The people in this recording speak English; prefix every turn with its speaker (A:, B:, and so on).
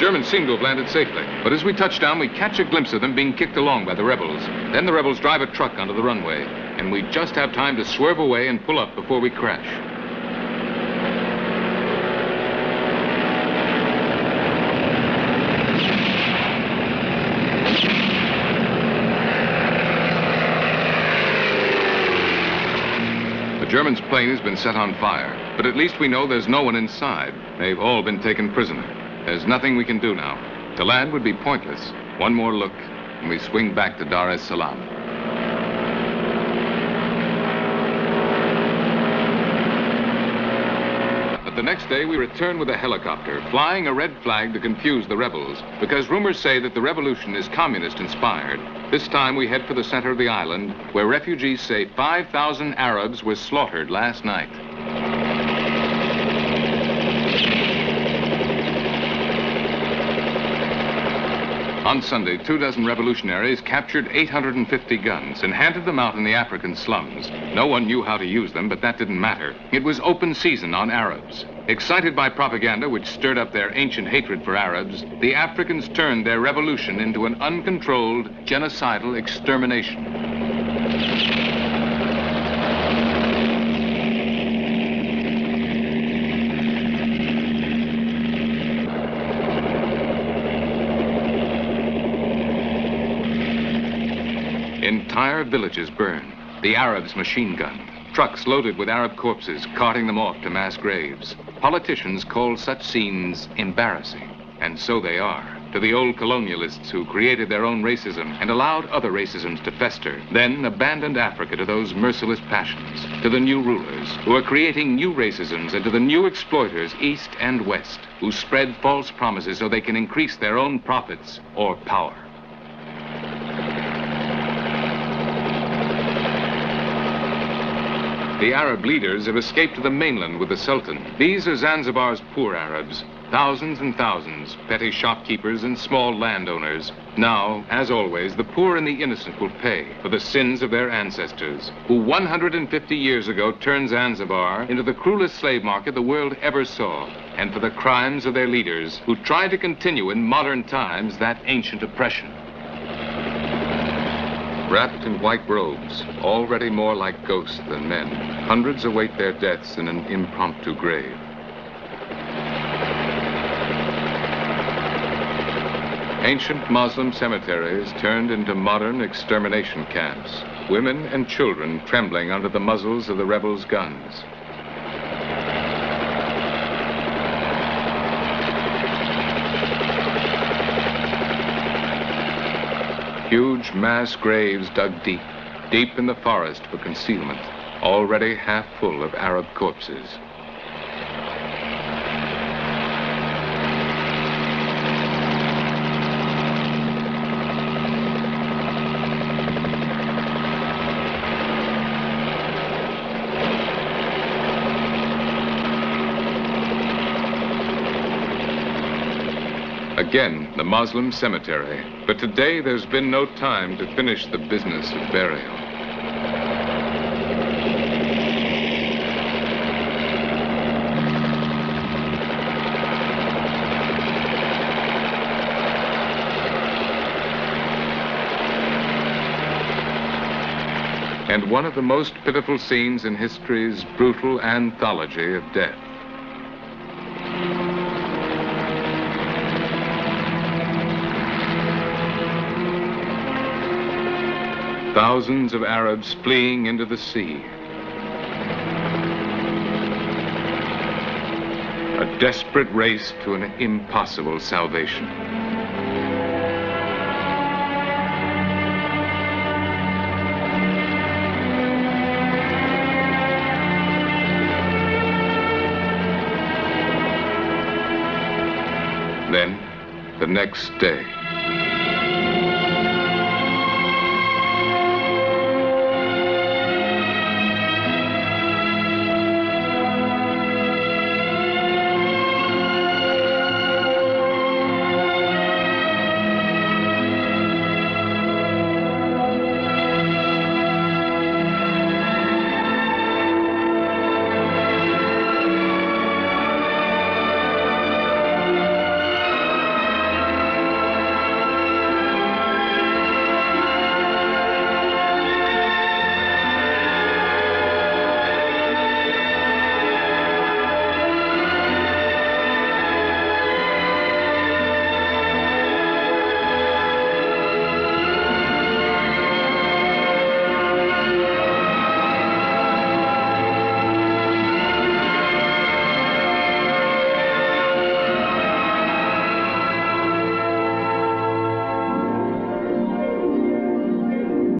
A: Germans seem to have landed safely, but as we touch down, we catch a glimpse of them being kicked along by the rebels. Then the rebels drive a truck onto the runway, and we just have time to swerve away and pull up before we crash. The Germans' plane has been set on fire, but at least we know there's no one inside. They've all been taken prisoner. There's nothing we can do now. To land would be pointless. One more look, and we swing back to Dar es Salaam. But the next day, we return with a helicopter, flying a red flag to confuse the rebels, because rumors say that the revolution is communist-inspired. This time, we head for the center of the island, where refugees say 5,000 Arabs were slaughtered last night. On Sunday, 24 revolutionaries captured 850 guns and handed them out in the African slums. No one knew how to use them, but that didn't matter. It was open season on Arabs. Excited by propaganda which stirred up their ancient hatred for Arabs, the Africans turned their revolution into an uncontrolled, genocidal extermination. Entire villages burned, the Arabs machine-gunned, trucks loaded with Arab corpses, carting them off to mass graves. Politicians called such scenes embarrassing, and so they are, to the old colonialists who created their own racism and allowed other racisms to fester, then abandoned Africa to those merciless passions, to the new rulers who are creating new racisms, and to the new exploiters east and west who spread false promises so they can increase their own profits or power. The Arab leaders have escaped to the mainland with the Sultan. These are Zanzibar's poor Arabs, thousands and thousands, petty shopkeepers and small landowners. Now, as always, the poor and the innocent will pay for the sins of their ancestors, who 150 years ago turned Zanzibar into the cruelest slave market the world ever saw, and for the crimes of their leaders, who try to continue in modern times that ancient oppression. Wrapped in white robes, already more like ghosts than men, hundreds await their deaths in an impromptu grave. Ancient Muslim cemeteries turned into modern extermination camps, women and children trembling under the muzzles of the rebels' guns. Huge mass graves dug deep, deep in the forest for concealment, already half full of Arab corpses. Again, the Muslim cemetery. But today, there's been no time to finish the business of burial. And one of the most pitiful scenes in history's brutal anthology of death. Thousands of Arabs fleeing into the sea. A desperate race to an impossible salvation. Then, the next day.